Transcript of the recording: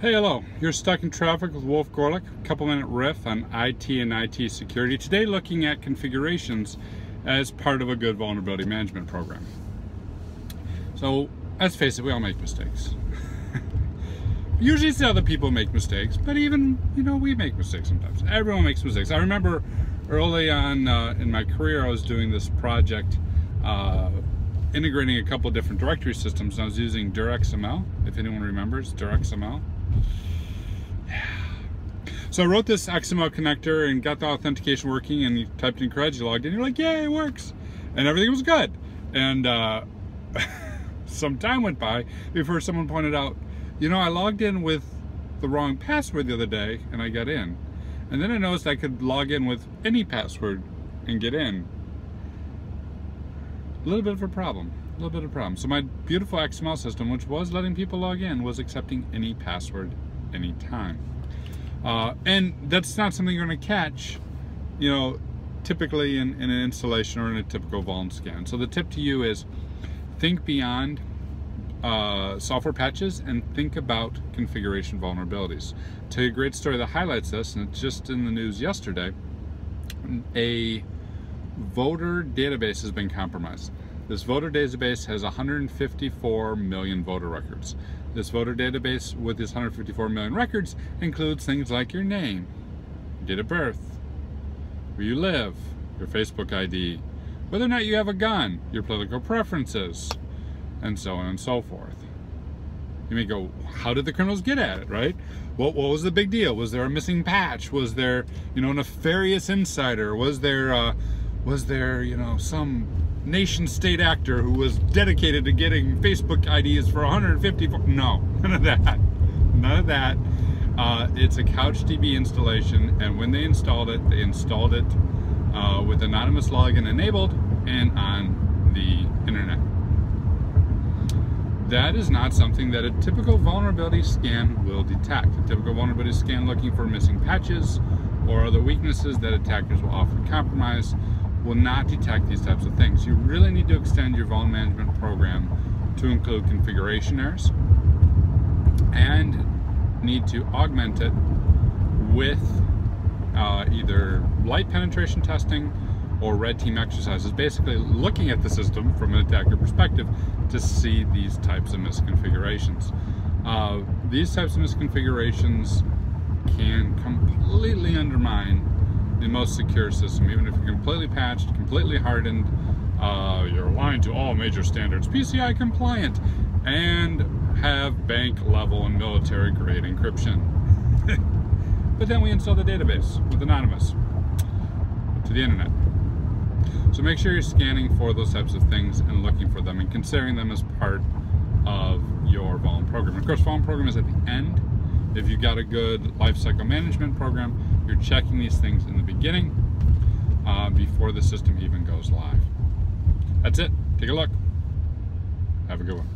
Hey, hello. You're stuck in traffic with Wolf Gorlick. Couple-minute riff on IT and IT security. Today looking at configurations as part of a good vulnerability management program. So, let's face it, we all make mistakes. Usually it's the other people make mistakes, but even, we make mistakes sometimes. Everyone makes mistakes. I remember early on in my career, I was doing this project integrating a couple different directory systems, and I was using DirXML, if anyone remembers DirXML. So I wrote this XML connector and got the authentication working, and you typed in creds, you logged in, you're like, yay, it works. And everything was good. And some time went by before someone pointed out, I logged in with the wrong password the other day and I got in. And then I noticed I could log in with any password and get in. A little bit of a problem. So my beautiful XML system, which was letting people log in, was accepting any password anytime. And that's not something you're going to catch, typically in an installation or in a typical vuln scan. So the tip to you is think beyond software patches and think about configuration vulnerabilities. I'll tell you a great story that highlights this, and it's just in the news yesterday. A voter database has been compromised. This voter database has 154 million voter records. This voter database with its 154 million records includes things like your name, your date of birth, where you live, your Facebook ID, whether or not you have a gun, your political preferences, and so on and so forth. You may go, how did the criminals get at it, right? What was the big deal? Was there a missing patch? Was there, a nefarious insider? Was there, some nation-state actor who was dedicated to getting Facebook IDs for 154? No, none of that. It's a CouchDB installation, and when they installed it with anonymous login enabled and on the internet. That is not something that a typical vulnerability scan will detect. A typical vulnerability scan looking for missing patches or other weaknesses that attackers will often compromise will not detect these types of things. You really need to extend your vuln management program to include configuration errors and need to augment it with either light penetration testing or red team exercises, basically looking at the system from an attacker perspective to see these types of misconfigurations. These types of misconfigurations can completely undermine the most secure system. Even if you're completely patched, completely hardened, you're aligned to all major standards, PCI compliant, and have bank level and military grade encryption. But then we install the database with anonymous to the internet. So make sure you're scanning for those types of things and looking for them and considering them as part of your vuln program. Of course, vuln program is at the end. If you've got a good lifecycle management program, you're checking these things in the beginning before the system even goes live. That's it. Take a look. Have a good one.